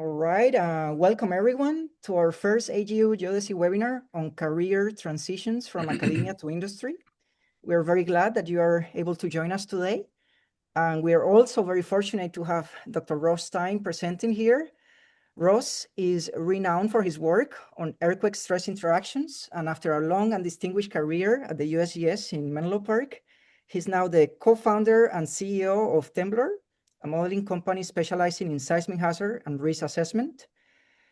All right, welcome everyone to our first AGU Geodesy webinar on career transitions from academia to industry. We're very glad that you are able to join us today. And we are also very fortunate to have Dr. Ross Stein presenting here. Ross is renowned for his work on earthquake stress interactions, and after a long and distinguished career at the USGS in Menlo Park, he's now the co-founder and CEO of Temblor, a modeling company specializing in seismic hazard and risk assessment.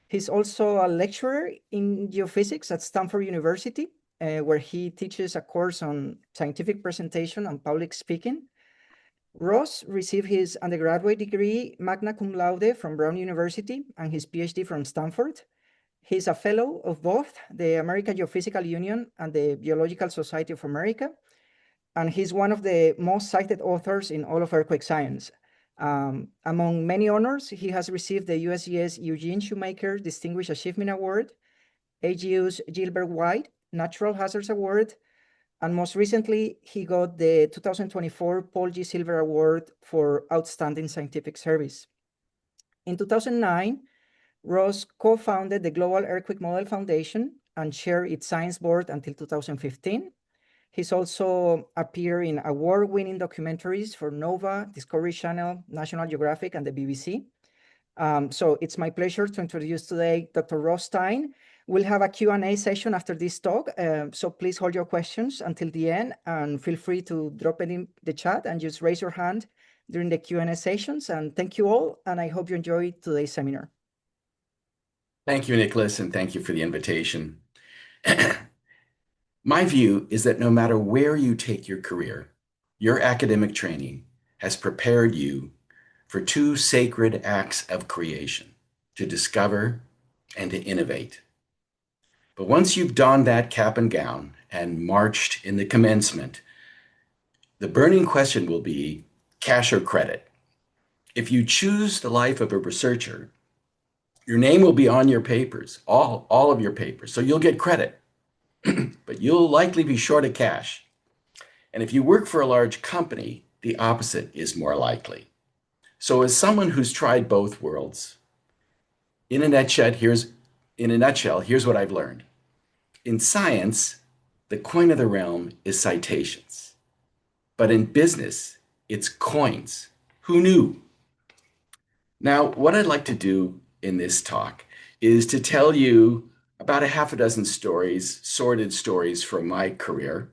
He's also a lecturer in geophysics at Stanford University, where he teaches a course on scientific presentation and public speaking. Ross received his undergraduate degree magna cum laude from Brown University and his PhD from Stanford. He's a fellow of both the American Geophysical Union and the Geological Society of America, and he's one of the most cited authors in all of earthquake science. Among many honors, he has received the USGS Eugene Shoemaker Distinguished Achievement Award, AGU's Gilbert White Natural Hazards Award, and most recently, he got the 2024 Paul G. Silver Award for Outstanding Scientific Service. In 2009, Ross co-founded the Global Earthquake Model Foundation and chaired its science board until 2015. He's also appeared in award-winning documentaries for Nova, Discovery Channel, National Geographic, and the BBC. So it's my pleasure to introduce today Dr. Ross Stein. We'll have a Q&A session after this talk, so please hold your questions until the end and feel free to drop it in the chat and just raise your hand during the Q&A sessions. And thank you all, and I hope you enjoy today's seminar. Thank you, Nicholas, and thank you for the invitation. My view is that no matter where you take your career, your academic training has prepared you for two sacred acts of creation, to discover and to innovate. But once you've donned that cap and gown and marched in the commencement, the burning question will be cash or credit. If you choose the life of a researcher, your name will be on your papers, all of your papers, so you'll get credit. But you'll likely be short of cash. And if you work for a large company, the opposite is more likely. So as someone who's tried both worlds, in a nutshell, here's what I've learned. In science, the coin of the realm is citations. But in business, it's coins. Who knew? Now, what I'd like to do in this talk is to tell you about a half a dozen stories, sordid stories from my career,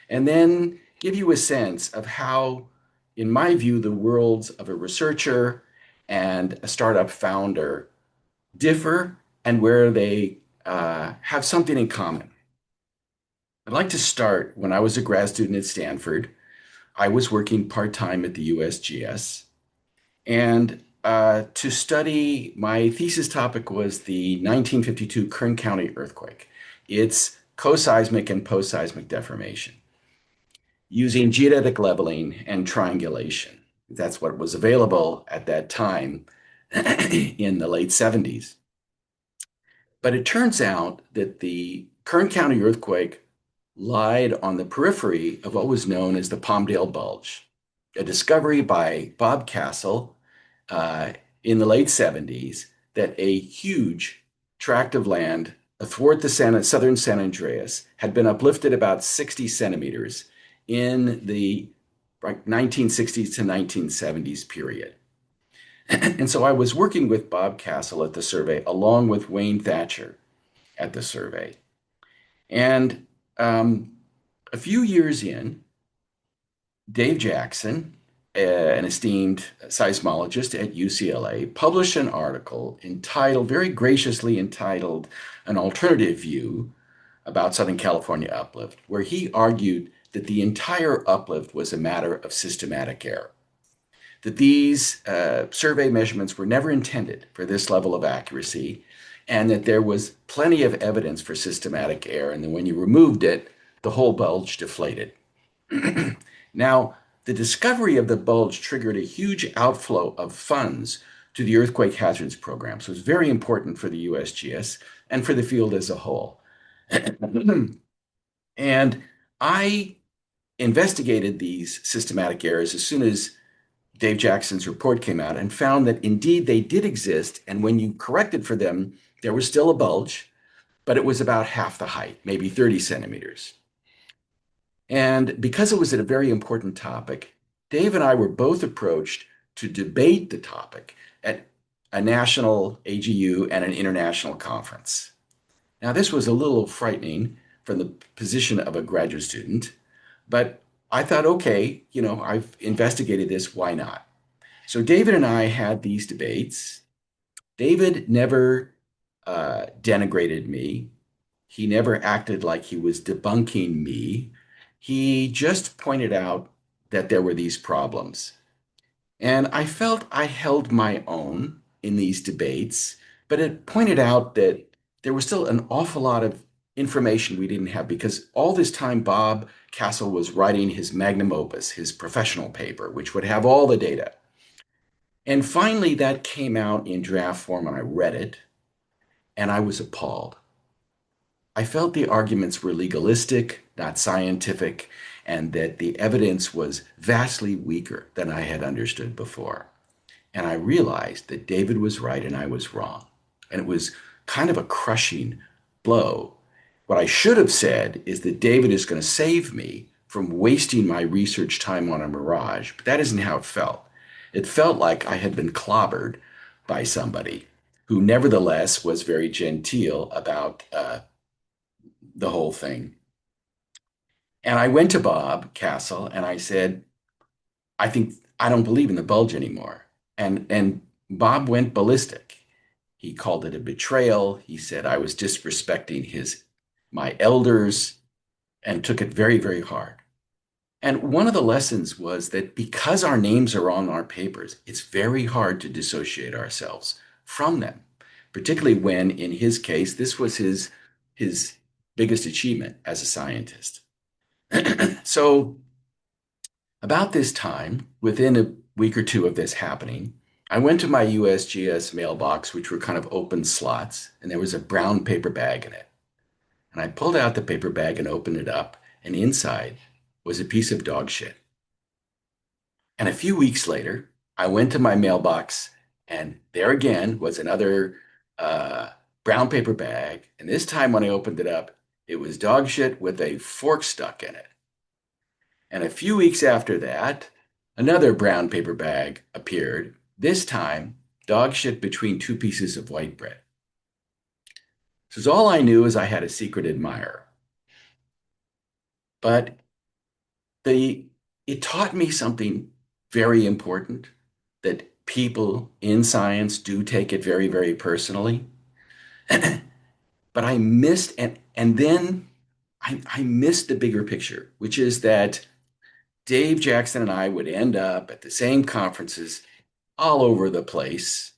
and then give you a sense of how, in my view, the worlds of a researcher and a startup founder differ and where they have something in common. I'd like to start when I was a grad student at Stanford. I was working part-time at the USGS, and to study, my thesis topic was the 1952 Kern County earthquake. It's co-seismic and post-seismic deformation using geodetic leveling and triangulation. That's what was available at that time in the late 70s. But it turns out that the Kern County earthquake lied on the periphery of what was known as the Palmdale Bulge, a discovery by Bob Castle in the late 70s that a huge tract of land athwart the southern San Andreas had been uplifted about 60 centimeters in the 1960s to 1970s period. And so I was working with Bob Castle at the survey, along with Wayne Thatcher at the survey. And a few years in, Dave Jackson, an esteemed seismologist at UCLA, published an article entitled, very graciously entitled, An Alternative View about Southern California Uplift, where he argued that the entire uplift was a matter of systematic error, that these survey measurements were never intended for this level of accuracy, and that there was plenty of evidence for systematic error, and then when you removed it, the whole bulge deflated. Now, the discovery of the bulge triggered a huge outflow of funds to the Earthquake Hazards Program. So it's very important for the USGS and for the field as a whole. And I investigated these systematic errors as soon as Dave Jackson's report came out and found that indeed they did exist. And when you corrected for them, there was still a bulge, but it was about half the height, maybe 30 centimeters. And because it was a very important topic, Dave and I were both approached to debate the topic at a national AGU and an international conference. Now, this was a little frightening from the position of a graduate student, but I thought, okay, I've investigated this, why not? So David and I had these debates. David never denigrated me. He never acted like he was debunking me. He just pointed out that there were these problems. And I felt I held my own in these debates, but it pointed out that there was still an awful lot of information we didn't have because all this time Bob Castle was writing his magnum opus, his professional paper, which would have all the data. And finally, that came out in draft form, and I read it, and I was appalled. I felt the arguments were legalistic, not scientific, and that the evidence was vastly weaker than I had understood before. And I realized that David was right and I was wrong. And it was kind of a crushing blow. What I should have said is that David is going to save me from wasting my research time on a mirage, but that isn't how it felt. It felt like I had been clobbered by somebody who nevertheless was very genteel about the whole thing. And I went to Bob Castle and I said, I don't believe in the bulge anymore. And Bob went ballistic. He called it a betrayal. He said I was disrespecting my elders and took it very, very hard. And one of the lessons was that because our names are on our papers, it's very hard to dissociate ourselves from them, particularly when, in his case, this was his biggest achievement as a scientist. So about this time, within a week or two of this happening, I went to my USGS mailbox, which were kind of open slots, and there was a brown paper bag in it. And I pulled out the paper bag and opened it up, and inside was a piece of dog shit. And a few weeks later, I went to my mailbox, and there again was another brown paper bag. And this time when I opened it up, it was dog shit with a fork stuck in it. And a few weeks after that, another brown paper bag appeared, this time dog shit between two pieces of white bread. So all I knew is I had a secret admirer. But it taught me something very important, that people in science do take it very, very personally. But I missed, and then I missed the bigger picture, which is that Dave Jackson and I would end up at the same conferences all over the place.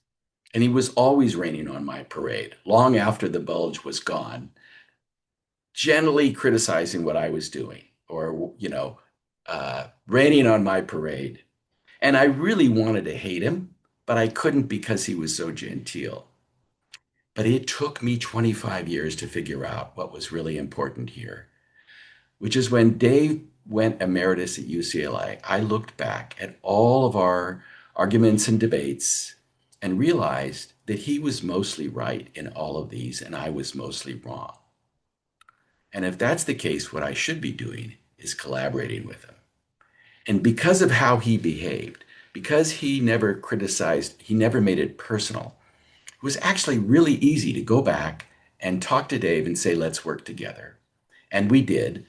And he was always raining on my parade, long after the bulge was gone, gently criticizing what I was doing, or, raining on my parade. And I really wanted to hate him, but I couldn't because he was so genteel. But it took me 25 years to figure out what was really important here, which is when Dave went emeritus at UCLA, I looked back at all of our arguments and debates and realized that he was mostly right in all of these and I was mostly wrong. And if that's the case, what I should be doing is collaborating with him. And because of how he behaved, because he never criticized, he never made it personal, it was actually really easy to go back and talk to Dave and say, let's work together. And we did,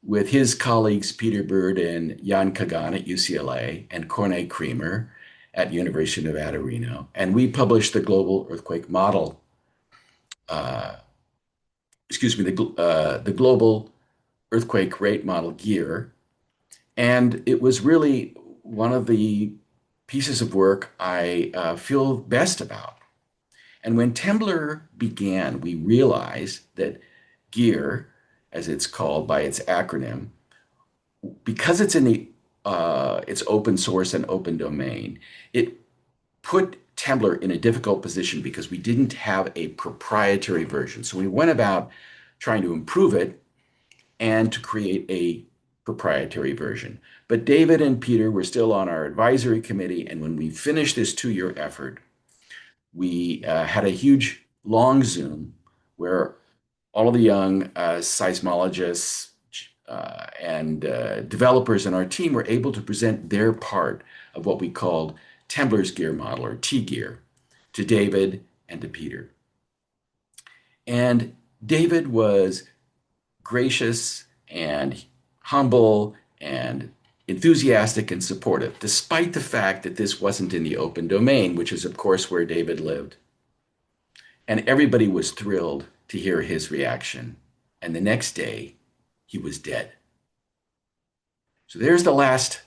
with his colleagues Peter Bird and Jan Kagan at UCLA and Corne Creamer at University of Nevada, Reno. And we published the Global Earthquake Model, the Global Earthquake Rate Model Gear. And it was really one of the pieces of work I feel best about. And when Temblor began, we realized that GEAR, as it's called by its acronym, because it's it's open source and open domain, it put Temblor in a difficult position because we didn't have a proprietary version. So we went about trying to improve it and to create a proprietary version. But David and Peter were still on our advisory committee. And when we finished this 2-year effort, we had a huge, long Zoom where all of the young seismologists and developers in our team were able to present their part of what we called Temblor's gear model, or T-gear, to David and to Peter. And David was gracious and humble and enthusiastic and supportive, despite the fact that this wasn't in the open domain, which is, of course, where David lived. And everybody was thrilled to hear his reaction. And the next day, he was dead. So there's the last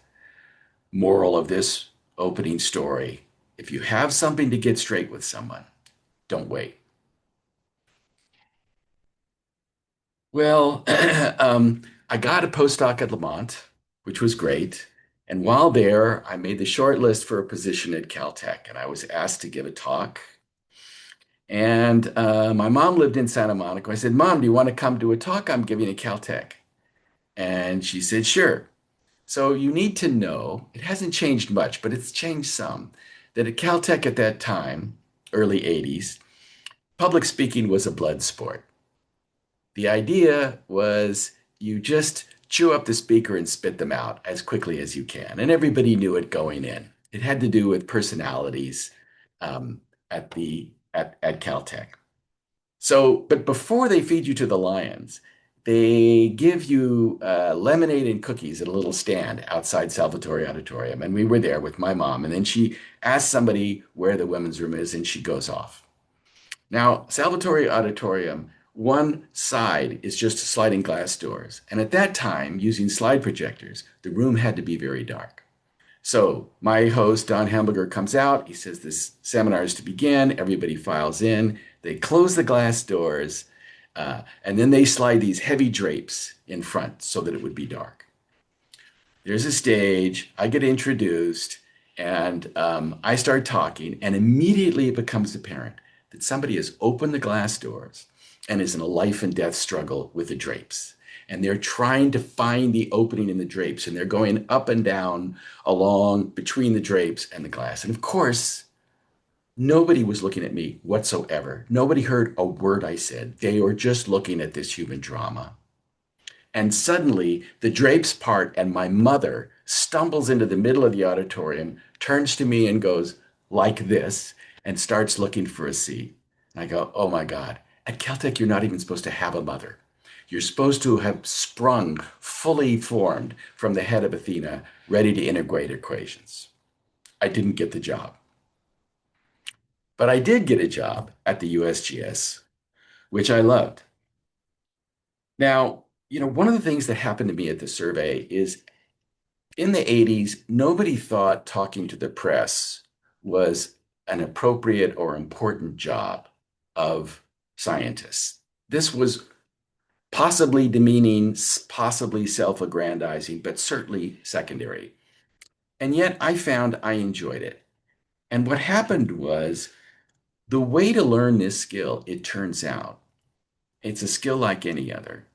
moral of this opening story. If you have something to get straight with someone, don't wait. Well, I got a postdoc at Lamont, which was great. And while there, I made the short list for a position at Caltech, and I was asked to give a talk. And my mom lived in Santa Monica. I said, Mom, do you want to come to a talk I'm giving at Caltech? And she said, sure. So you need to know, it hasn't changed much, but it's changed some, that at Caltech at that time, early 80s, public speaking was a blood sport. The idea was you just chew up the speaker and spit them out as quickly as you can. And everybody knew it going in. It had to do with personalities at Caltech. So, but before they feed you to the lions, they give you lemonade and cookies at a little stand outside Salvatore Auditorium. And we were there with my mom. And then she asked somebody where the women's room is, and she goes off. Now, Salvatore Auditorium, one side is just sliding glass doors. And at that time, using slide projectors, the room had to be very dark. So my host, Don Hamburger, comes out. He says this seminar is to begin. Everybody files in. They close the glass doors, and then they slide these heavy drapes in front so that it would be dark. There's a stage. I get introduced, and I start talking, and immediately it becomes apparent that somebody has opened the glass doors and is in a life and death struggle with the drapes. And they're trying to find the opening in the drapes, and they're going up and down along between the drapes and the glass. And of course, nobody was looking at me whatsoever. Nobody heard a word I said. They were just looking at this human drama. And suddenly the drapes part, and my mother stumbles into the middle of the auditorium, turns to me and goes like this, and starts looking for a seat. And I go, oh my God, at Caltech, you're not even supposed to have a mother. You're supposed to have sprung fully formed from the head of Athena, ready to integrate equations. I didn't get the job. But I did get a job at the USGS, which I loved. Now, one of the things that happened to me at the survey is in the 80s, nobody thought talking to the press was an appropriate or important job of scientists. This was possibly demeaning, possibly self-aggrandizing, but certainly secondary. And yet I found I enjoyed it. And what happened was the way to learn this skill, it turns out, it's a skill like any other,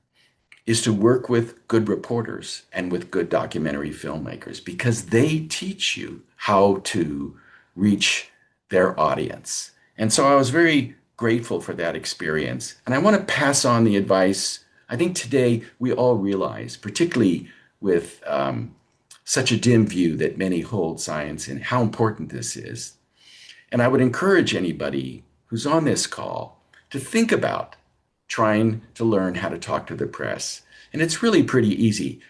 is to work with good reporters and with good documentary filmmakers, because they teach you how to reach their audience. And so I was very grateful for that experience. And I want to pass on the advice. I think today we all realize, particularly with such a dim view that many hold science in, how important this is. And I would encourage anybody who's on this call to think about trying to learn how to talk to the press. And it's really pretty easy.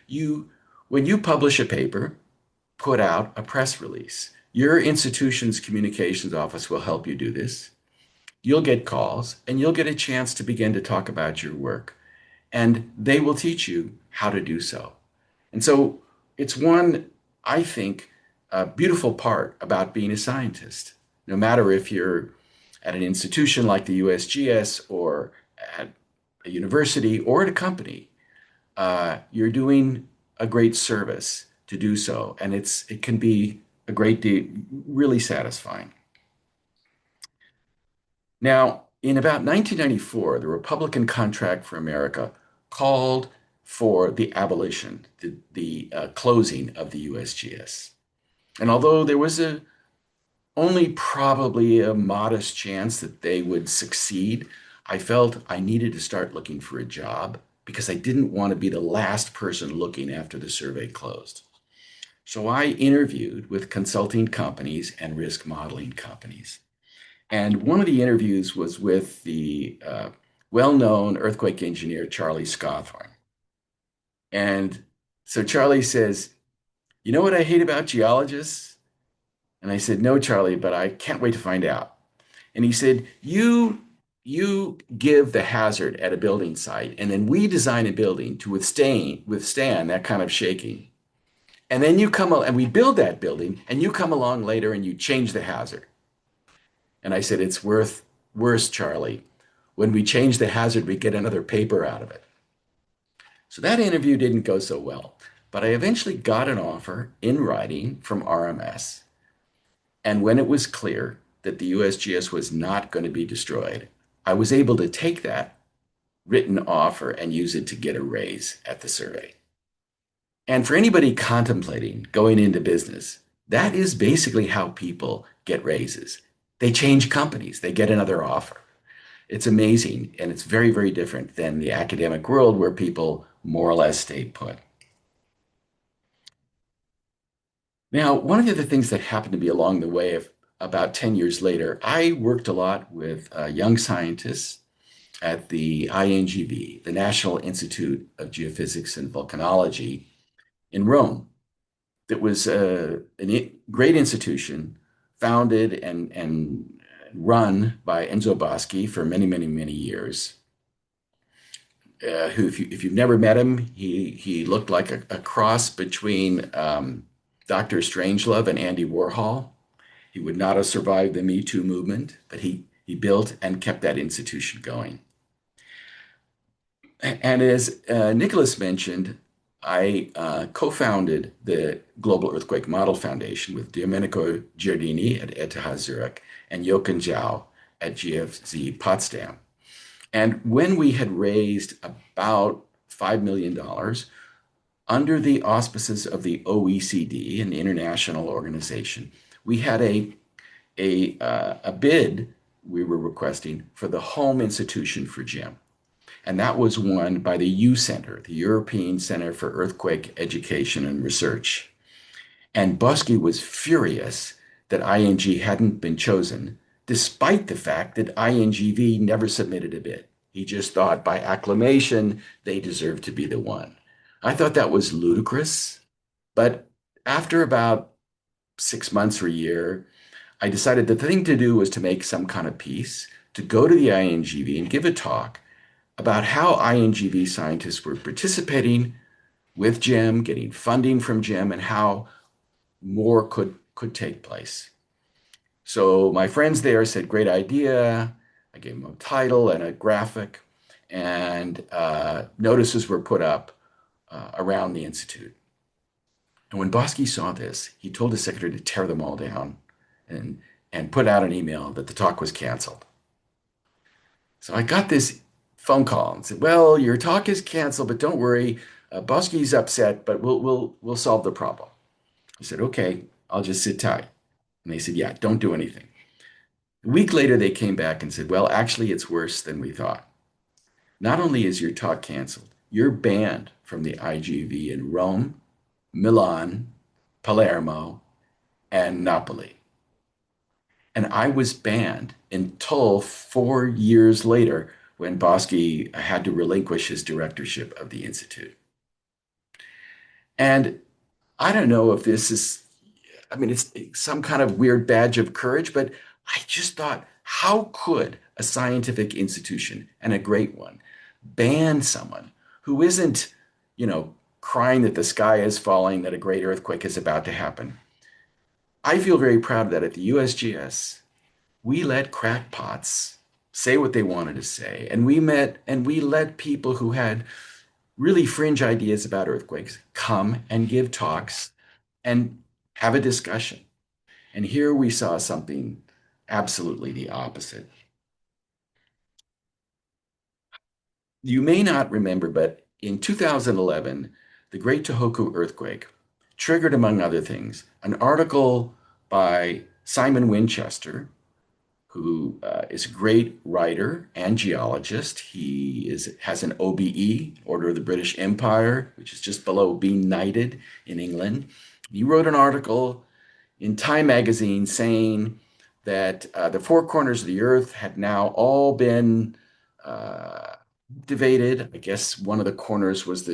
When you publish a paper, put out a press release. Your institution's communications office will help you do this. You'll get calls, and you'll get a chance to begin to talk about your work. And they will teach you how to do so. And so it's one, I think, a beautiful part about being a scientist. No matter if you're at an institution like the USGS or at a university or at a company, you're doing a great service to do so. And it can be a great deal, really satisfying. Now, in about 1994, the Republican Contract for America called for the abolition, the closing of the USGS. And although there was only probably a modest chance that they would succeed, I felt I needed to start looking for a job because I didn't want to be the last person looking after the survey closed. So I interviewed with consulting companies and risk modeling companies. And one of the interviews was with the well-known earthquake engineer, Charlie Scawthorne. And so Charlie says, "You know what I hate about geologists?" And I said, "No, Charlie, but I can't wait to find out." And he said, you give the hazard at a building site, and then we design a building to withstand that kind of shaking. And then you come and we build that building, and you come along later and you change the hazard." And I said, "It's worse, Charlie. When we change the hazard, we get another paper out of it." So that interview didn't go so well, but I eventually got an offer in writing from RMS. And when it was clear that the USGS was not going to be destroyed, I was able to take that written offer and use it to get a raise at the survey. And for anybody contemplating going into business, that is basically how people get raises. They change companies, they get another offer. It's amazing, and it's very, very different than the academic world where people more or less stay put. Now, one of the other things that happened to me along the way, of about 10 years later, I worked a lot with young scientists at the INGV, the National Institute of Geophysics and Volcanology in Rome. That was a great institution founded and run by Enzo Boschi for many, many, many years. Who, if you've never met him, he looked like a cross between Dr. Strangelove and Andy Warhol. He would not have survived the Me Too movement, but he built and kept that institution going. And as Nicholas mentioned, I co-founded the Global Earthquake Model Foundation with Domenico Giardini at ETH Zurich and Jochen Zhao at GFZ Potsdam. And when we had raised about $5 million under the auspices of the OECD, an international organization, we had a bid we were requesting for the home institution for GEM. And that was won by the U Center, the European Center for Earthquake Education and Research. And Boschi was furious that ING hadn't been chosen, despite the fact that INGV never submitted a bid. He just thought by acclamation, they deserved to be the one. I thought that was ludicrous. But after about 6 months or a year, I decided that the thing to do was to make some kind of piece, to go to the INGV and give a talk about how INGV scientists were participating with GEM, getting funding from GEM, and how more could take place. So my friends there said, "Great idea." I gave them a title and a graphic, and notices were put up around the Institute. And when Boschi saw this, he told his secretary to tear them all down and put out an email that the talk was canceled. So I got this phone call and said, "Well, your talk is canceled, but don't worry. Boschi's upset, but we'll solve the problem." I said, "Okay, I'll just sit tight." And they said, "Yeah, don't do anything." A week later, they came back and said, "Well, actually, it's worse than we thought. Not only is your talk canceled, you're banned from the IGV in Rome, Milan, Palermo, and Napoli." And I was banned until 4 years later when Boschi had to relinquish his directorship of the Institute. And I don't know if this is, I mean, it's some kind of weird badge of courage, but I just thought, how could a scientific institution, and a great one, ban someone who isn't, crying that the sky is falling, that a great earthquake is about to happen? I feel very proud that at the USGS, we let crackpots say what they wanted to say. And we let people who had really fringe ideas about earthquakes come and give talks and have a discussion. And here we saw something absolutely the opposite. You may not remember, but in 2011, the Great Tohoku earthquake triggered, among other things, an article by Simon Winchester, who is a great writer and geologist. He has an OBE, Order of the British Empire, which is just below being knighted in England. He wrote an article in Time magazine saying that the four corners of the earth had now all been activated. I guess one of the corners was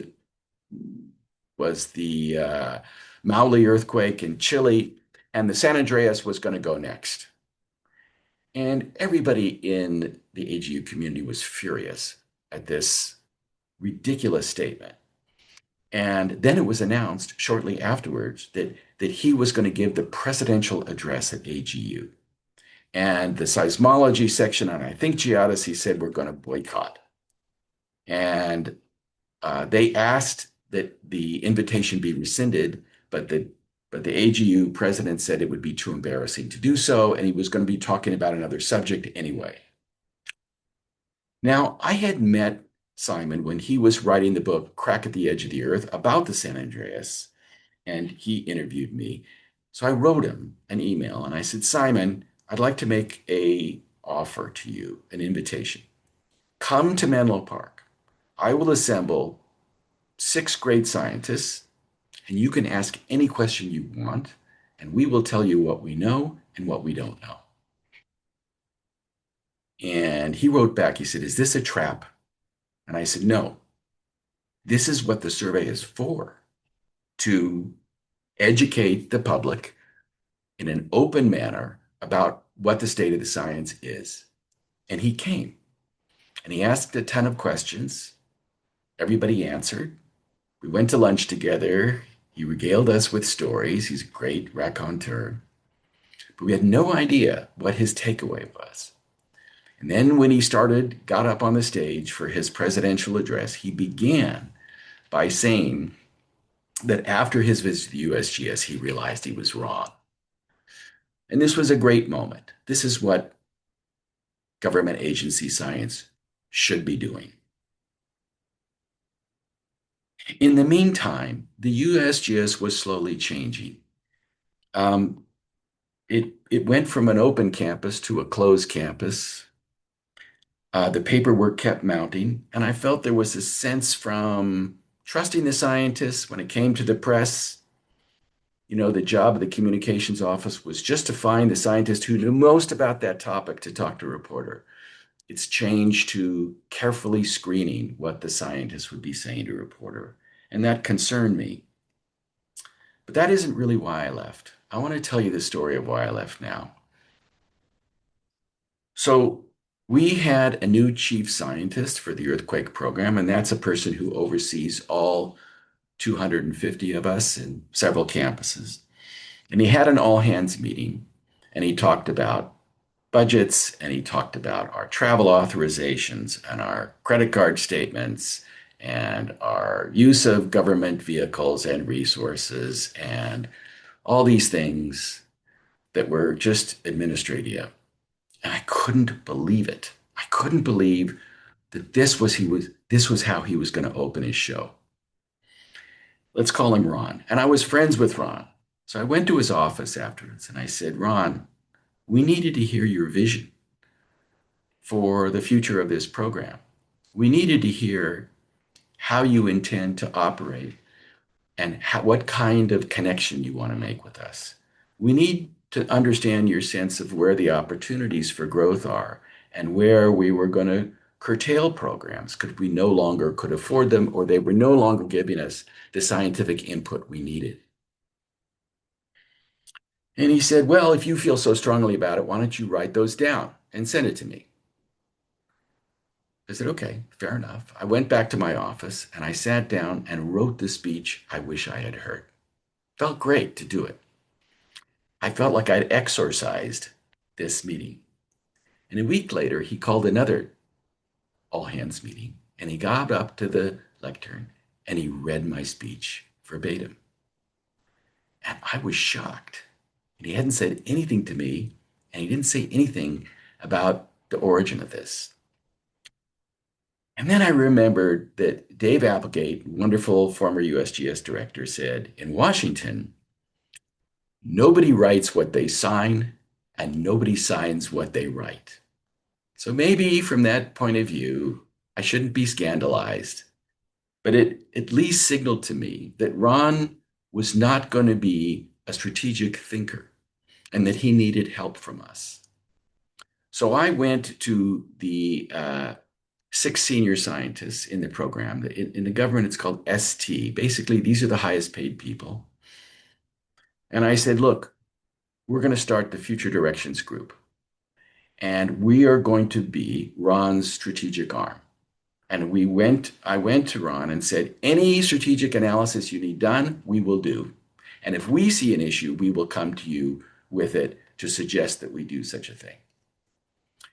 the Maui earthquake in Chile, and the San Andreas was going to go next. And everybody in the AGU community was furious at this ridiculous statement. And then it was announced shortly afterwards that he was going to give the presidential address at AGU. And the seismology section, and I think geodesy, said we're going to boycott. And they asked that the invitation be rescinded, but the AGU president said it would be too embarrassing to do so, and he was going to be talking about another subject anyway. Now, I had met Simon when he was writing the book Crack at the Edge of the Earth about the San Andreas, and he interviewed me. So I wrote him an email, and I said, Simon, I'd like to make an offer to you, an invitation. Come to Menlo Park. I will assemble 6 great scientists, and you can ask any question you want, and we will tell you what we know and what we don't know. And he wrote back, he said, is this a trap? And I said, no, this is what the survey is for, to educate the public in an open manner about what the state of the science is. And he came, and he asked a ton of questions. Everybody answered. We went to lunch together. He regaled us with stories. He's a great raconteur. But we had no idea what his takeaway was. And then when he got up on the stage for his presidential address, he began by saying that after his visit to the USGS, he realized he was wrong. And this was a great moment. This is what government agency science should be doing. In the meantime, the USGS was slowly changing. It went from an open campus to a closed campus. The paperwork kept mounting, and I felt there was a sense from trusting the scientists when it came to the press. You know, the job of the communications office was just to find the scientist who knew most about that topic to talk to a reporter. It's changed to carefully screening what the scientist would be saying to a reporter, and that concerned me. But that isn't really why I left. I want to tell you the story of why I left now. So we had a new chief scientist for the earthquake program, and that's a person who oversees all 250 of us in several campuses. And he had an all hands meeting, and he talked about budgets, and he talked about our travel authorizations and our credit card statements and our use of government vehicles and resources and all these things that were just administrative. And I couldn't believe it. I couldn't believe that this was how he was going to open his show. Let's call him Ron. And I was friends with Ron. So I went to his office afterwards and I said, Ron, we needed to hear your vision for the future of this program. We needed to hear how you intend to operate and what kind of connection you want to make with us. We need to understand your sense of where the opportunities for growth are and where we were going to curtail programs because we no longer could afford them or they were no longer giving us the scientific input we needed. And he said, well, if you feel so strongly about it, why don't you write those down and send it to me? I said, okay, fair enough. I went back to my office and I sat down and wrote the speech I wish I had heard. Felt great to do it. I felt like I'd exorcised this meeting. And a week later, he called another all hands meeting and he got up to the lectern and he read my speech verbatim. And I was shocked. And he hadn't said anything to me and he didn't say anything about the origin of this. And then I remembered that Dave Applegate, wonderful former USGS director, said in Washington, nobody writes what they sign, and nobody signs what they write. So maybe from that point of view, I shouldn't be scandalized, but it at least signaled to me that Ron was not going to be a strategic thinker and that he needed help from us. So I went to the 6 senior scientists in the program. In the government, it's called ST. Basically, these are the highest paid people. And I said, look, we're going to start the Future Directions Group. And we are going to be Ron's strategic arm. And I went to Ron and said, any strategic analysis you need done, we will do. And if we see an issue, we will come to you with it to suggest that we do such a thing.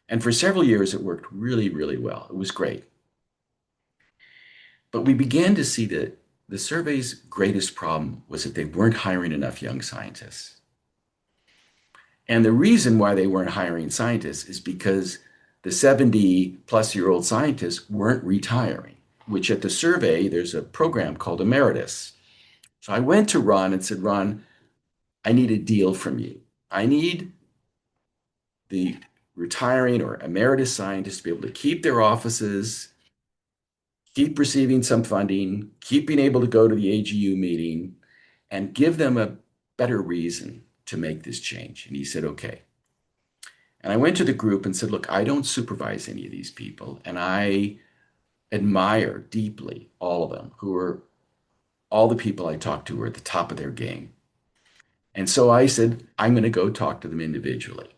And for several years, it worked really, really well. It was great. But we began to see that the survey's greatest problem was that they weren't hiring enough young scientists. And the reason why they weren't hiring scientists is because the 70-plus-year-old scientists weren't retiring, which at the survey, there's a program called Emeritus. So I went to Ron and said, Ron, I need a deal from you. I need the retiring or emeritus scientists to be able to keep their offices, keep receiving some funding, keep being able to go to the AGU meeting, and give them a better reason to make this change. And he said, okay. And I went to the group and said, look, I don't supervise any of these people. And I admire deeply all of them, all the people I talked to were at the top of their game. And so I said, I'm going to go talk to them individually.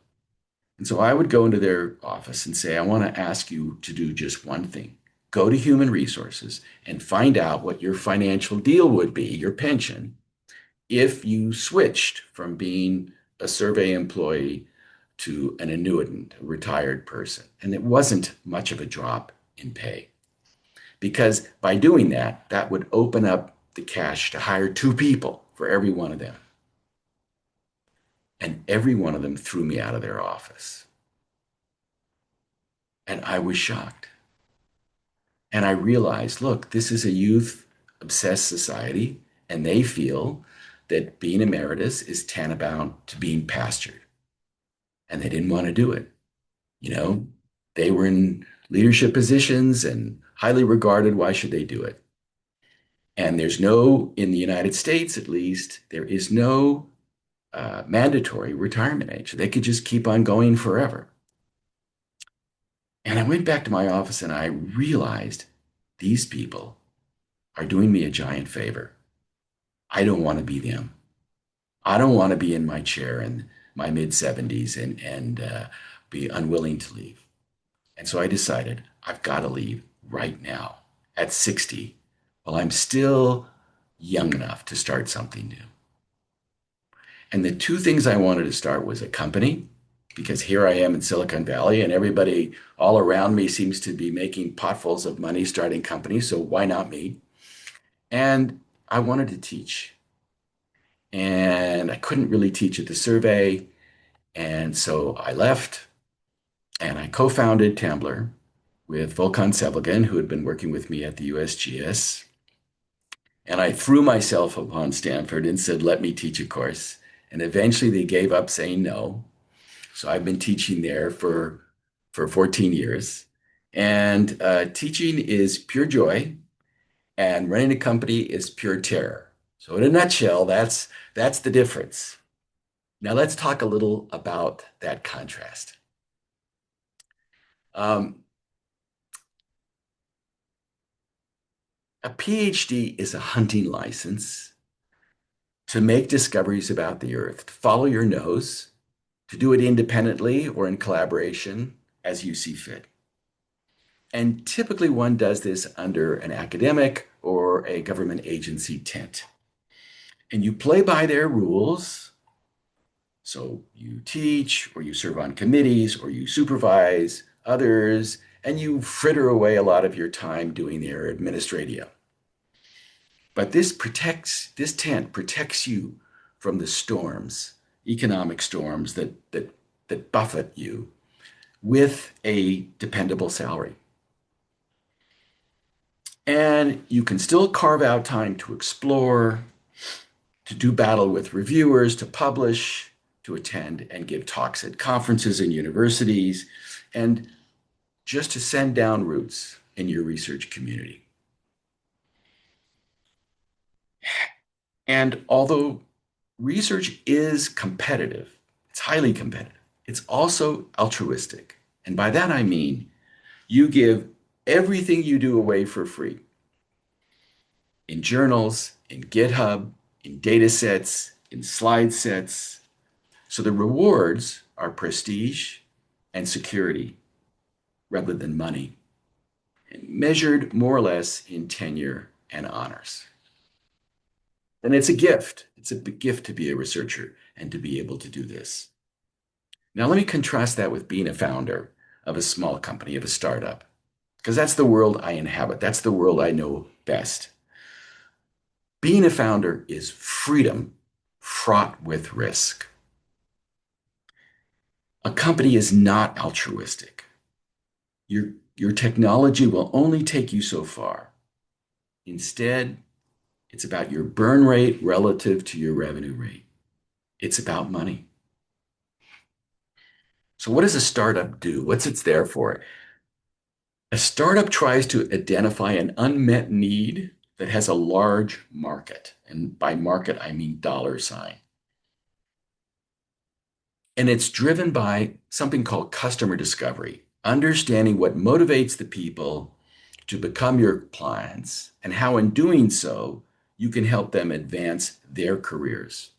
And so I would go into their office and say, I want to ask you to do just one thing. Go to human resources and find out what your financial deal would be, your pension, if you switched from being a survey employee to an annuitant, a retired person. And it wasn't much of a drop in pay. Because by doing that, that would open up the cash to hire 2 people for every one of them. And every one of them threw me out of their office. And I was shocked. And I realized, look, this is a youth-obsessed society, and they feel that being emeritus is tantamount to being pastured. And they didn't want to do it. You know, they were in leadership positions and highly regarded. Why should they do it? And there's no, in the United States at least, there is no mandatory retirement age. They could just keep on going forever. And I went back to my office and I realized these people are doing me a giant favor. I don't want to be them. I don't want to be in my chair in my mid-70s and be unwilling to leave. And so I decided I've got to leave right now at 60 while I'm still young enough to start something new. And the 2 things I wanted to start was a company, because here I am in Silicon Valley and everybody all around me seems to be making potfuls of money starting companies, so why not me? And I wanted to teach. And I couldn't really teach at the survey. And so I left and I co-founded Temblor with Volkan Sevelgan, who had been working with me at the USGS. And I threw myself upon Stanford and said, let me teach a course. And eventually they gave up saying no. So I've been teaching there for 14 years. And teaching is pure joy, and running a company is pure terror. So in a nutshell, that's the difference. Now let's talk a little about that contrast. A PhD is a hunting license to make discoveries about the earth, to follow your nose, to do it independently or in collaboration as you see fit. And typically one does this under an academic or a government agency tent. And you play by their rules. So you teach, or you serve on committees, or you supervise others, and you fritter away a lot of your time doing their administratia. But this tent protects you from the storms, economic storms that buffet you with a dependable salary. And you can still carve out time to explore, to do battle with reviewers, to publish, to attend and give talks at conferences and universities, and just to send down roots in your research community. And although research is competitive, it's highly competitive, it's also altruistic. And by that I mean you give everything you do away for free in journals, in GitHub, in data sets, in slide sets. So the rewards are prestige and security rather than money, measured more or less in tenure and honors. And it's a gift. It's a big gift to be a researcher and to be able to do this. Now, let me contrast that with being a founder of a small company, of a startup, because that's the world I inhabit. That's the world I know best. Being a founder is freedom fraught with risk. A company is not altruistic. Your technology will only take you so far. Instead, it's about your burn rate relative to your revenue rate. It's about money. So, what does a startup do? What's it there for? A startup tries to identify an unmet need that has a large market. And by market, I mean dollar sign. And it's driven by something called customer discovery, understanding what motivates the people to become your clients and how, in doing so, you can help them advance their careers.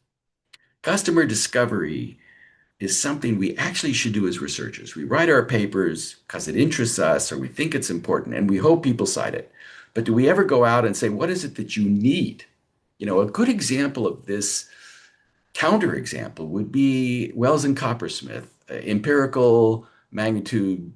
Customer discovery is something we actually should do as researchers. We write our papers because it interests us or we think it's important and we hope people cite it. But do we ever go out and say, what is it that you need? You know, a good example of this counterexample would be Wells and Coppersmith, empirical magnitude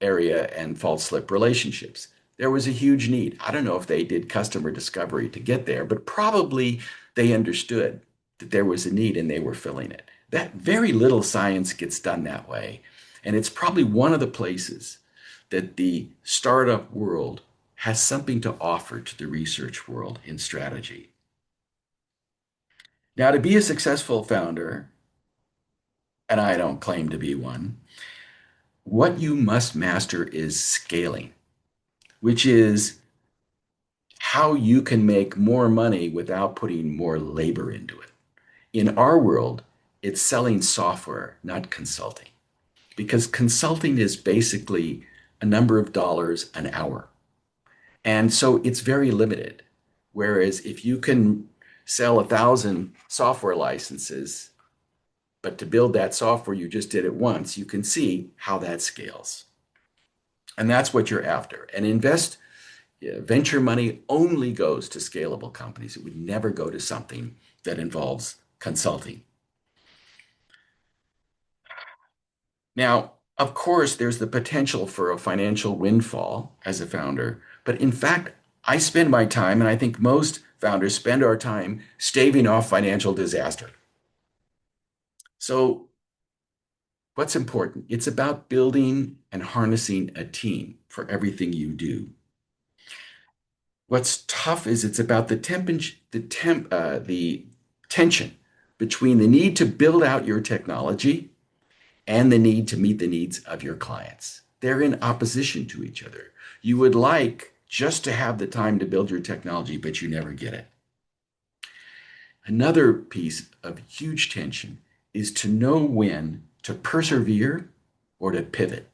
area and fault slip relationships. There was a huge need. I don't know if they did customer discovery to get there, but probably they understood that there was a need and they were filling it. That very little science gets done that way. And it's probably one of the places that the startup world has something to offer to the research world in strategy. Now, to be a successful founder, and I don't claim to be one, what you must master is scaling, which is how you can make more money without putting more labor into it. In our world, it's selling software, not consulting, because consulting is basically a number of dollars an hour. And so it's very limited. Whereas if you can sell 1,000 software licenses, but to build that software, you just did it once, you can see how that scales. And that's what you're after. And venture money only goes to scalable companies. It would never go to something that involves consulting. Now, of course, there's the potential for a financial windfall as a founder, but in fact, I spend my time, and I think most founders spend our time staving off financial disaster. So, what's important? It's about building and harnessing a team for everything you do. What's tough is it's about the tension between the need to build out your technology and the need to meet the needs of your clients. They're in opposition to each other. You would like just to have the time to build your technology, but you never get it. Another piece of huge tension is to know when to persevere or to pivot.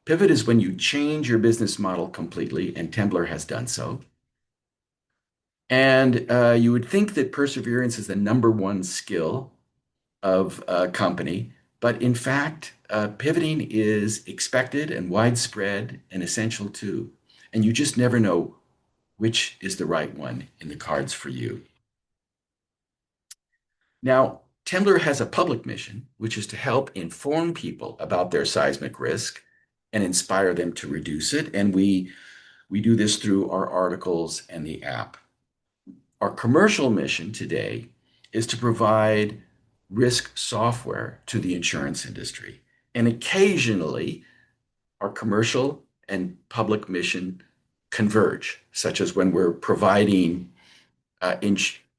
Pivot is when you change your business model completely, and Temblor has done so. And you would think that perseverance is the number one skill of a company, but in fact, pivoting is expected and widespread and essential too. And you just never know which is the right one in the cards for you. Now, Temblor has a public mission, which is to help inform people about their seismic risk and inspire them to reduce it. And we do this through our articles and the app. Our commercial mission today is to provide risk software to the insurance industry. And occasionally, our commercial and public mission converge, such as when we're providing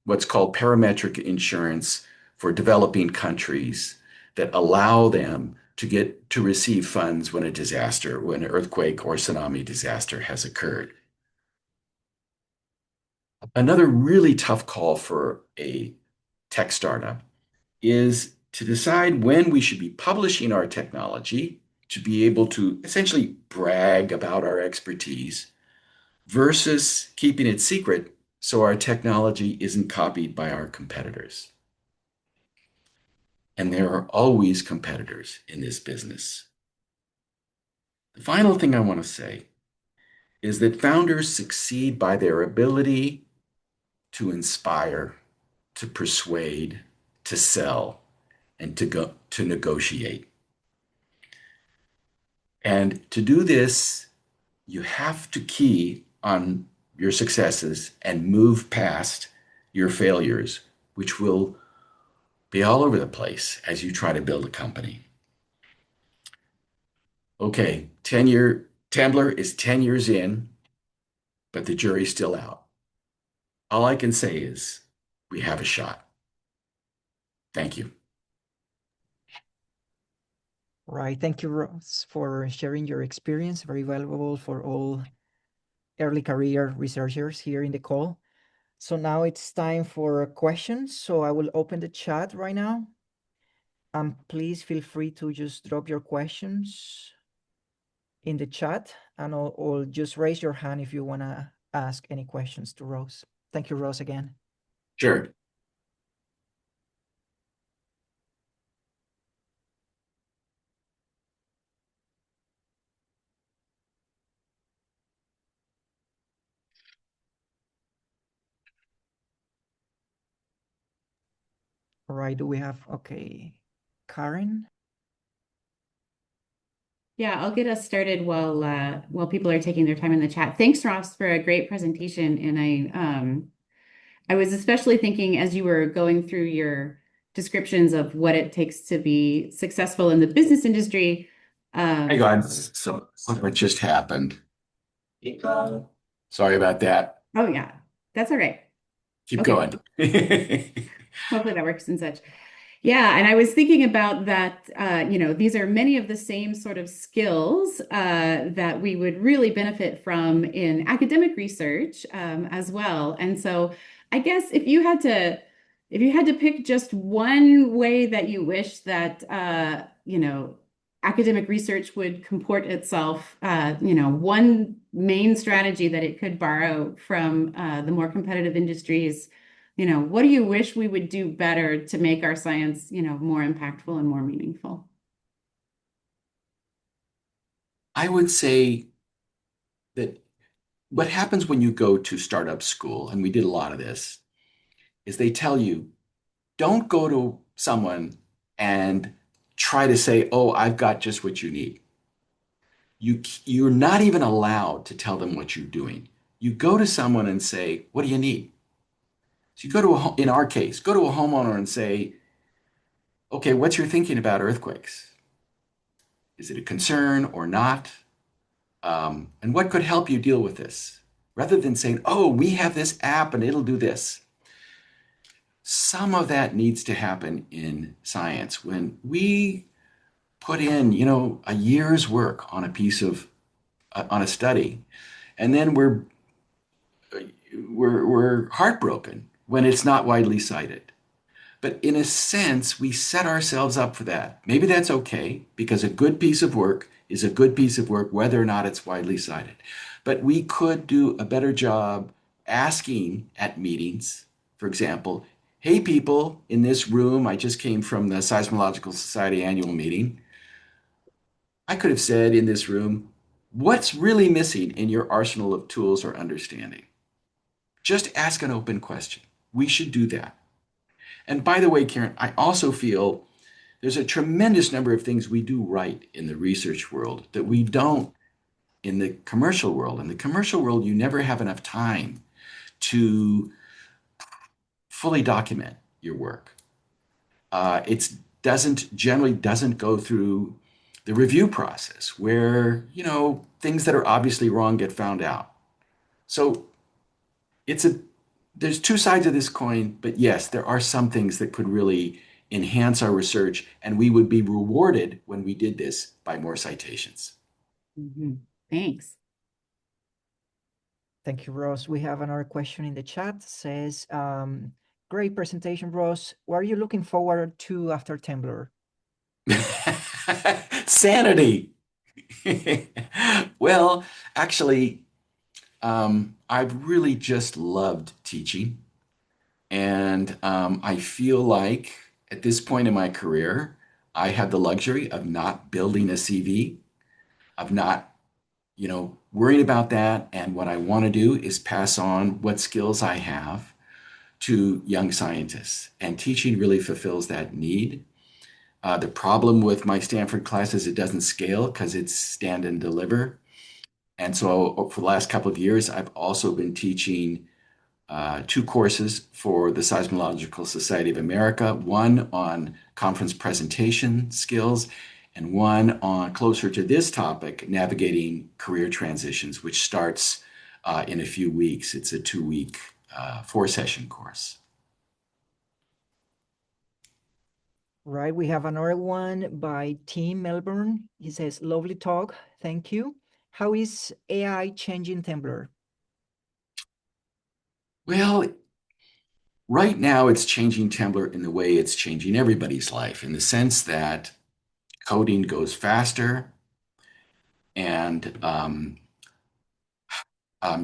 what's called parametric insurance for developing countries that allow them to receive funds when when an earthquake or tsunami disaster has occurred. Another really tough call for a tech startup is to decide when we should be publishing our technology to be able to essentially brag about our expertise versus keeping it secret so our technology isn't copied by our competitors. And there are always competitors in this business. The final thing I want to say is that founders succeed by their ability to inspire, to persuade, to sell, and to negotiate. And to do this, you have to key on your successes and move past your failures, which will be all over the place as you try to build a company. Okay, Temblor is 10 years in, but the jury's still out. All I can say is we have a shot. Thank you. Right. Thank you, Ross, for sharing your experience. Very valuable for all early career researchers here in the call. So now it's time for questions. So I will open the chat right now. Please feel free to just drop your questions in the chat, and or just raise your hand if you want to ask any questions to Rose. Thank you, Rose, again. Sure. All right, do we have, okay, Karen? Yeah, I'll get us started while people are taking their time in the chat. Thanks, Ross, for a great presentation. And I was especially thinking as you were going through your descriptions of what it takes to be successful in the business industry. Hey, guys. So what just happened? Sorry about that. Oh yeah, that's all right. Keep Okay. going. Hopefully that works and such. Yeah, and I was thinking about that, these are many of the same sort of skills that we would really benefit from in academic research as well. And so I guess if you had to pick just one way that you wish that academic research would comport itself, one main strategy that it could borrow from the more competitive industries, what do you wish we would do better to make our science, more impactful and more meaningful? I would say that what happens when you go to startup school, and we did a lot of this, is they tell you, don't go to someone and try to say, oh, I've got just what you need. You're not even allowed to tell them what you're doing. You go to someone and say, what do you need? So you go to in our case, go to a homeowner and say, okay, what's your thinking about earthquakes? Is it a concern or not? And what could help you deal with this? Rather than saying, oh, we have this app and it'll do this. Some of that needs to happen in science. When we put in, a year's work on on a study, and then we're heartbroken when it's not widely cited. But in a sense, we set ourselves up for that. Maybe that's okay because a good piece of work is a good piece of work, whether or not it's widely cited. But we could do a better job asking at meetings, for example, hey, people in this room, I just came from the Seismological Society annual meeting. I could have said in this room, what's really missing in your arsenal of tools or understanding? Just ask an open question. We should do that. And by the way, Karen, I also feel there's a tremendous number of things we do right in the research world that we don't in the commercial world. In the commercial world, you never have enough time to fully document your work. It generally doesn't go through the review process where, things that are obviously wrong get found out. So it's a there's two sides of this coin, but yes, there are some things that could really enhance our research, and we would be rewarded when we did this by more citations. Thanks. Thank you, Ross. We have another question in the chat. Says, great presentation, Ross. What are you looking forward to after Temblor? Sanity. Well, actually, I've really just loved teaching. And I feel like at this point in my career, I have the luxury of not building a CV, of not, worrying about that. And what I want to do is pass on what skills I have to young scientists. And teaching really fulfills that need. The problem with my Stanford class is it doesn't scale because it's stand and deliver. And so for the last couple of years, I've also been teaching two courses for the Seismological Society of America, one on conference presentation skills, and one on closer to this topic, navigating career transitions, which starts in a few weeks. It's a 2-week, 4-session course. Right, we have another one by Team Melbourne. He says, lovely talk, thank you. How is AI changing Temblor? Well, right now it's changing Temblor in the way it's changing everybody's life, in the sense that coding goes faster and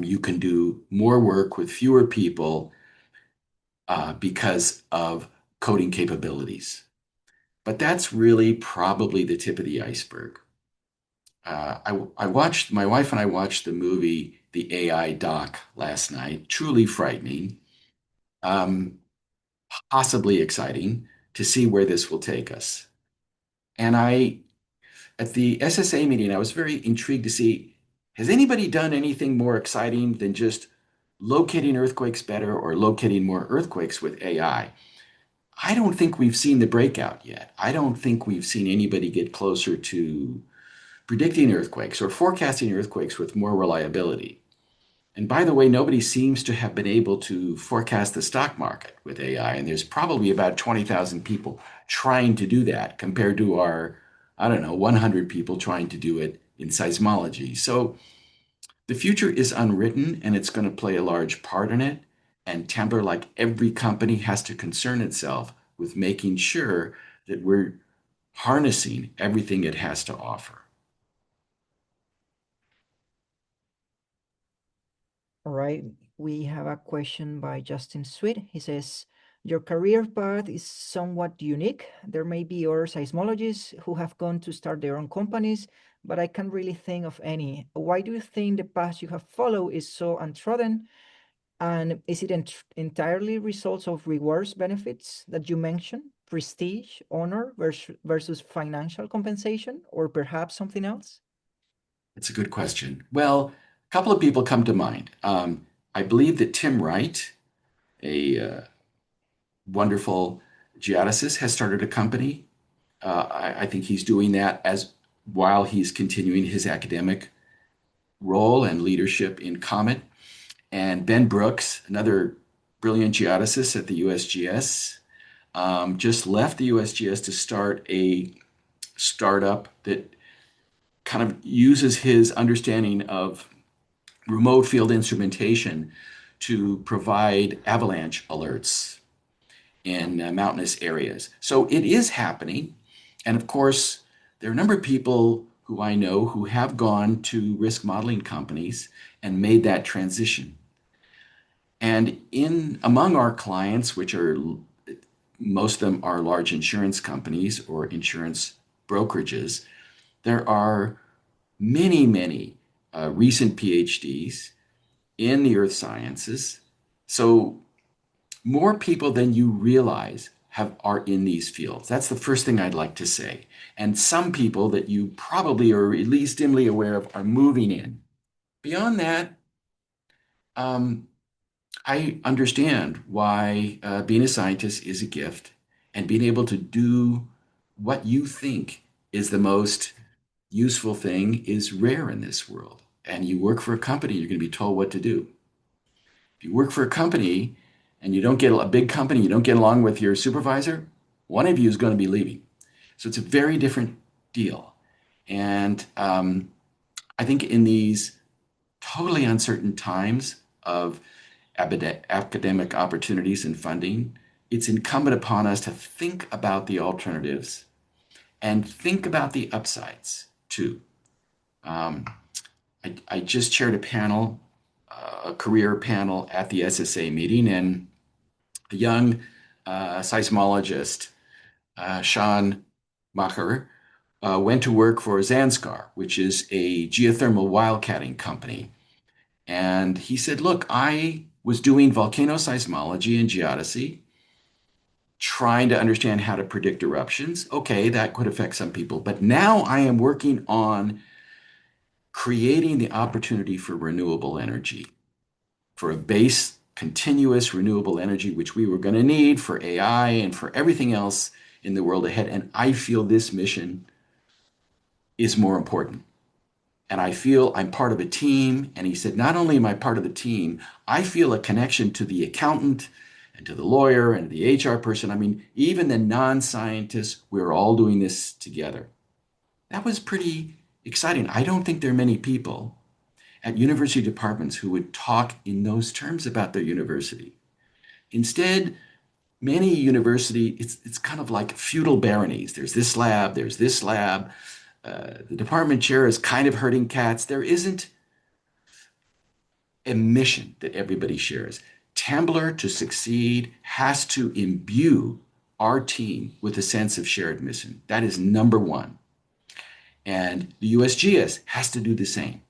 you can do more work with fewer people because of coding capabilities. But that's really probably the tip of the iceberg. I watched, my wife and I watched the movie, the AI doc last night, truly frightening, um, possibly exciting to see where this will take us. And at the SSA meeting, I was very intrigued to see, has anybody done anything more exciting than just locating earthquakes better or locating more earthquakes with AI? I don't think we've seen the breakout yet. I don't think we've seen anybody get closer to predicting earthquakes or forecasting earthquakes with more reliability. And by the way, nobody seems to have been able to forecast the stock market with AI. And there's probably about 20,000 people trying to do that compared to our, I don't know, 100 people trying to do it in seismology. So the future is unwritten and it's going to play a large part in it. And Temblor, like every company, has to concern itself with making sure that we're harnessing everything it has to offer. All right, we have a question by Justin Sweet. He says, your career path is somewhat unique. There may be other seismologists who have gone to start their own companies, but I can't really think of any. Why do you think the path you have followed is so untrodden? And is it entirely results of rewards benefits that you mentioned, prestige, honor versus financial compensation, or perhaps something else? It's a good question. Well, a couple of people come to mind. I believe that Tim Wright, a wonderful geodesist, has started a company. I think he's doing that as while he's continuing his academic role and leadership in Comet. And Ben Brooks, another brilliant geodesist at the USGS, just left the USGS to start a startup that kind of uses his understanding of remote field instrumentation to provide avalanche alerts in mountainous areas. So it is happening. And of course, there are a number of people who I know who have gone to risk modeling companies and made that transition. And in among our clients, which are most of them are large insurance companies or insurance brokerages, there are many, many recent PhDs in the earth sciences. So more people than you realize are in these fields. That's the first thing I'd like to say. And some people that you probably are at least dimly aware of are moving in. Beyond that, I understand why being a scientist is a gift, and being able to do what you think is the most useful thing is rare in this world. and you work for a company, you're going to be told what to do. If you work for a company and you don't get a big company, you don't get along with your supervisor, one of you is going to be leaving. So it's a very different deal. And I think in these totally uncertain times of academic opportunities and funding, it's incumbent upon us to think about the alternatives and think about the upsides too. I just chaired a panel, a career panel at the SSA meeting, and a young seismologist, Sean Macher, went to work for Zanskar, which is a geothermal wildcatting company. And he said, look, I was doing volcano seismology and geodesy, trying to understand how to predict eruptions. Okay, that could affect some people. But now I am working on creating the opportunity for renewable energy, for a base continuous renewable energy, which we were going to need for AI and for everything else in the world ahead. And I feel this mission is more important. And I feel I'm part of a team. And he said, not only am I part of the team, I feel a connection to the accountant and to the lawyer and the HR person. I mean, even the non-scientists, we're all doing this together. That was pretty exciting. I don't think there are many people at university departments who would talk in those terms about their university. Instead, many university, it's kind of like feudal baronies. There's this lab, there's this lab. The department chair is kind of herding cats. There isn't a mission that everybody shares. Temblor, to succeed, has to imbue our team with a sense of shared mission. That is number one. And the USGS has to do the same.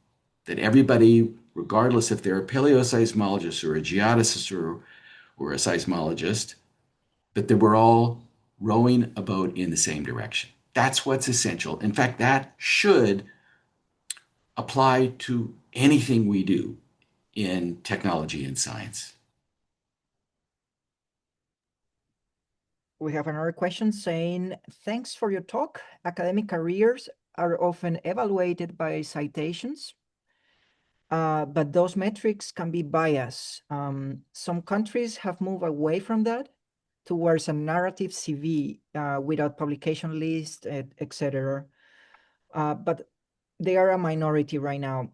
That everybody, regardless if they're a paleoseismologist or a geodesist or a seismologist, that we're all rowing a boat in the same direction. That's what's essential. In fact, that should apply to anything we do in technology and science. We have another question saying, thanks for your talk. Academic careers are often evaluated by citations, but those metrics can be biased. Some countries have moved away from that towards a narrative CV without publication list, etc. But they are a minority right now.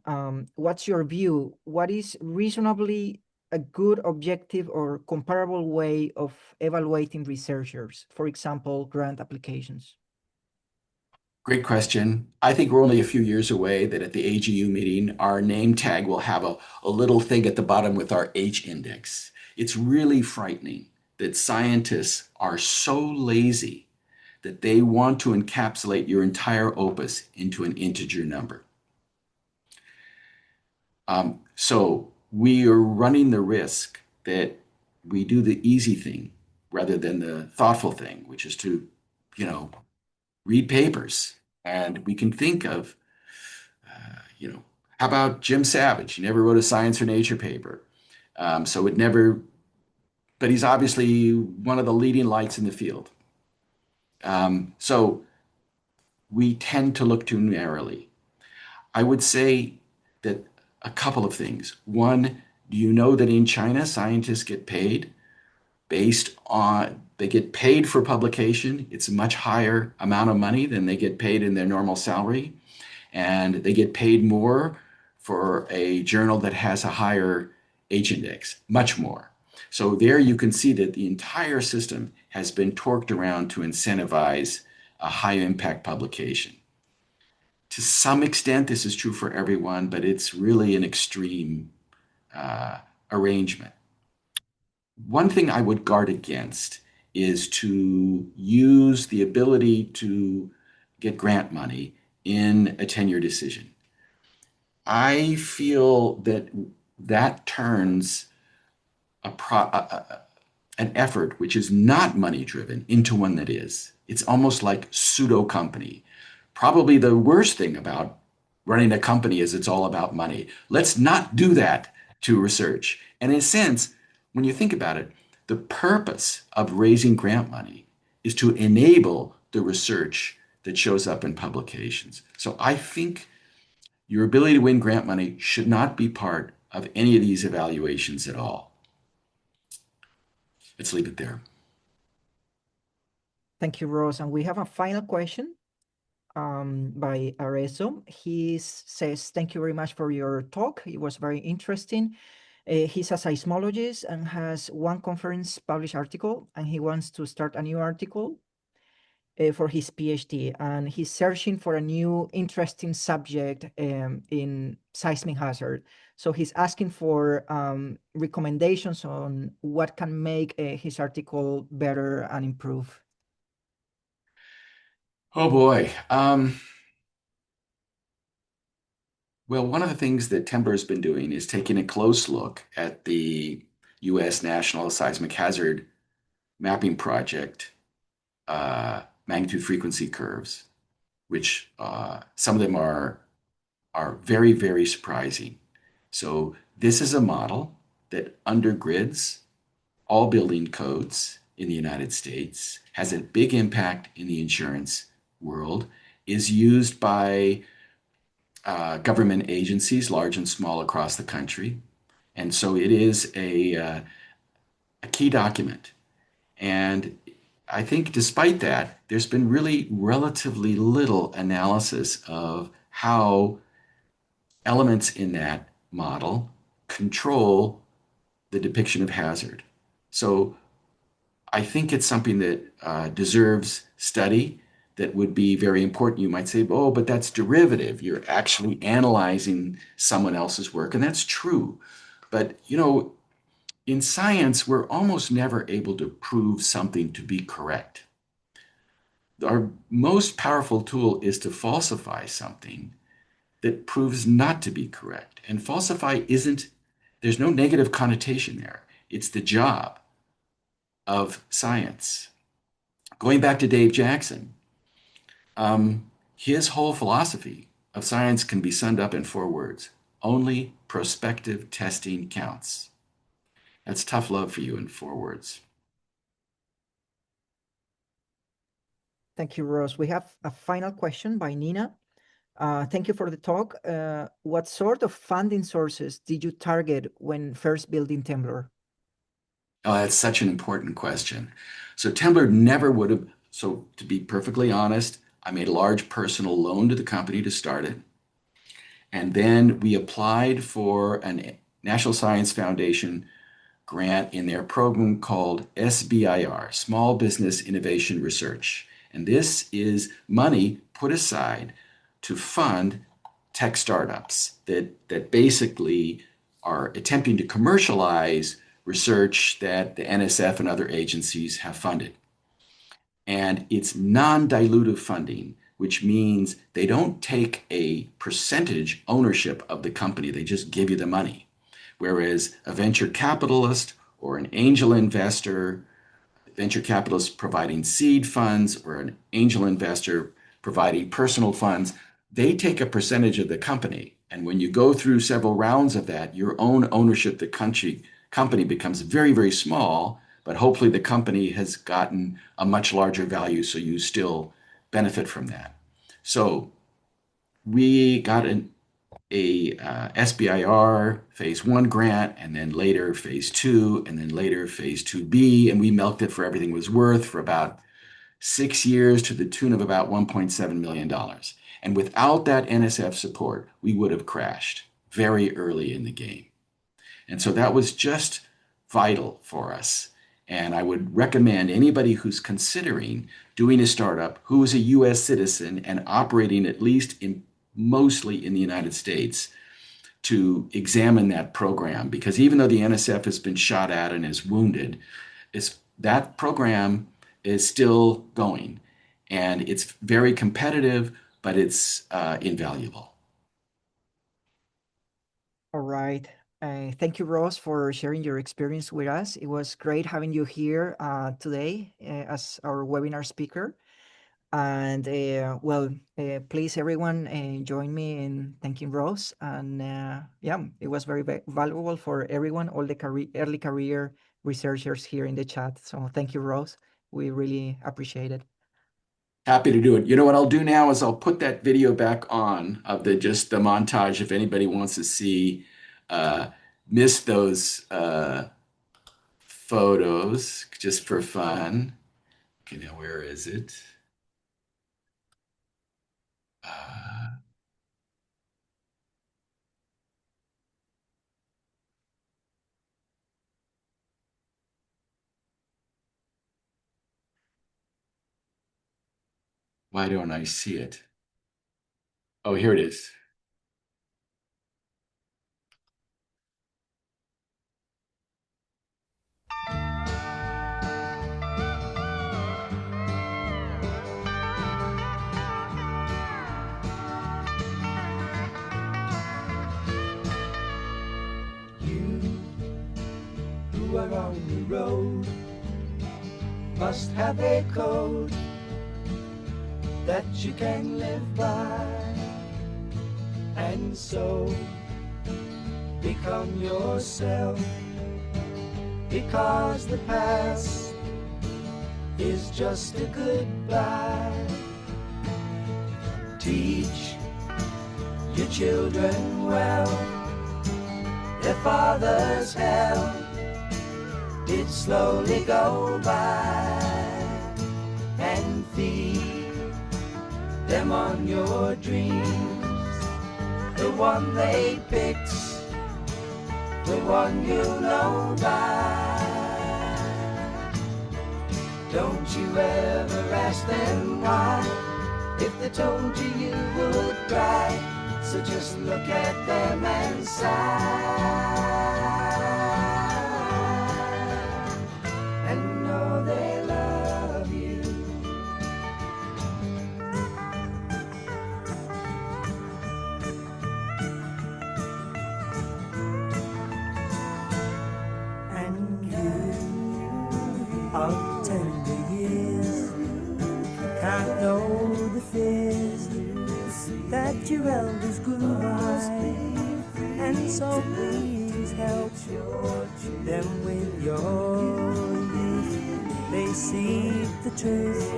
What's your view? What is reasonably a good objective or comparable way of evaluating researchers, for example, grant applications? Great question. I think we're only a few years away that at the AGU meeting, our name tag will have a little thing at the bottom with our H index. It's really frightening that scientists are so lazy that they want to encapsulate your entire opus into an integer number. So we are running the risk that we do the easy thing rather than the thoughtful thing, which is to, read papers. And we can think of, how about Jim Savage? He never wrote a Science or Nature paper. But he's obviously one of the leading lights in the field. So we tend to look too narrowly. I would say that a couple of things. One, do you know that in China, scientists get paid they get paid for publication. It's a much higher amount of money than they get paid in their normal salary. And they get paid more for a journal that has a higher H index, much more. So there you can see that the entire system has been torqued around to incentivize a high impact publication. To some extent, this is true for everyone, but it's really an extreme arrangement. One thing I would guard against is to use the ability to get grant money in a tenure decision. I feel that turns an effort which is not money driven into one that is. It's almost like pseudo company. Probably the worst thing about running a company is it's all about money. Let's not do that to research. And in a sense, when you think about it, the purpose of raising grant money is to enable the research that shows up in publications. So I think Your ability to win grant money should not be part of any of these evaluations at all. Let's leave it there. Thank you, Rose. And we have a final question by Arezo. He says, thank you very much for your talk. It was very interesting. He's a seismologist and has one conference published article, and he wants to start a new article for his PhD. And he's searching for a new interesting subject in seismic hazard. So he's asking for recommendations on what can make his article better and improve. Oh boy. Well, one of the things that Temblor has been doing is taking a close look at the U.S. National Seismic Hazard Mapping Project magnitude frequency curves, which some of them are very, very surprising. So this is a model that undergrids all building codes in the United States, has a big impact in the insurance world, is used by government agencies, large and small, across the country. And so it is a key document. And I think despite that, there's been really relatively little analysis of how elements in that model control the depiction of hazard. So I think it's something that deserves study, that would be very important. You might say, oh, but that's derivative. You're actually analyzing someone else's work, and that's true. But, in science, we're almost never able to prove something to be correct. Our most powerful tool is to falsify something that proves not to be correct. And falsify there's no negative connotation there. It's the job of science. Going back to Dave Jackson, his whole philosophy of science can be summed up in 4 words: only prospective testing counts. That's tough love for you in 4 words. Thank you, Rose. We have a final question by Nina. Thank you for the talk. What sort of funding sources did you target when first building Temblor? Oh, that's such an important question. So Temblor never would have, so to be perfectly honest, I made a large personal loan to the company to start it. And then we applied for a National Science Foundation grant in their program called SBIR, Small Business Innovation Research. And this is money put aside to fund tech startups that basically are attempting to commercialize research that the NSF and other agencies have funded. And it's non-dilutive funding, which means they don't take a percentage ownership of the company. They just give you the money. Whereas a venture capitalist or an angel investor, venture capitalist providing seed funds or an angel investor providing personal funds, they take a percentage of the company. And when you go through several rounds of that, your own ownership of the company becomes very, very small, but hopefully the company has gotten a much larger value, so you still benefit from that. So we got a SBIR phase 1 grant, and then later phase 2, and then later phase 2B, and we milked it for everything it was worth for about 6 years to the tune of about $1.7 million. And without that NSF support, we would have crashed very early in the game. And so that was just vital for us. And I would recommend anybody who's considering doing a startup who is a US citizen and operating at least mostly in the United States to examine that program, because even though the NSF has been shot at and is wounded, that program is still going, and it's very competitive, but it's invaluable. All right. Thank you, Ross, for sharing your experience with us. It was great having you here today as our webinar speaker. And please, everyone, join me in thanking Ross. And yeah, it was very valuable for everyone, all the early career researchers here in the chat. So thank you, Ross. We really appreciate it. Happy to do it. You know what I'll do now is I'll put that video back on of just the montage if anybody wants to see miss those photos just for fun. Okay, now where is it? Uh, why don't I see it? Oh, here it is. You who are on the road must have a code that you can live by, and so become yourself, because the past is just a goodbye. Teach your children well, their father's hell did slowly go by, and feed them on your dreams, the one they picked, the one you know by. Don't you ever ask them why, if they told you you would cry, so just look at them and sigh. Of tender years, can't know the fears that your elders grew by, and so please help them with your youth. They see the truth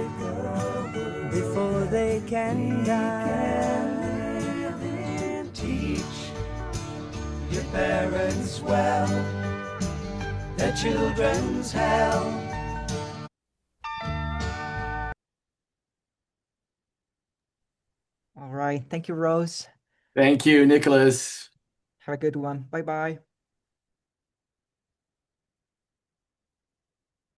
before they can die. Teach your parents well, their children's hell. All right. Thank you, Rose. Thank you, Nicholas. Have a good one. Bye-bye.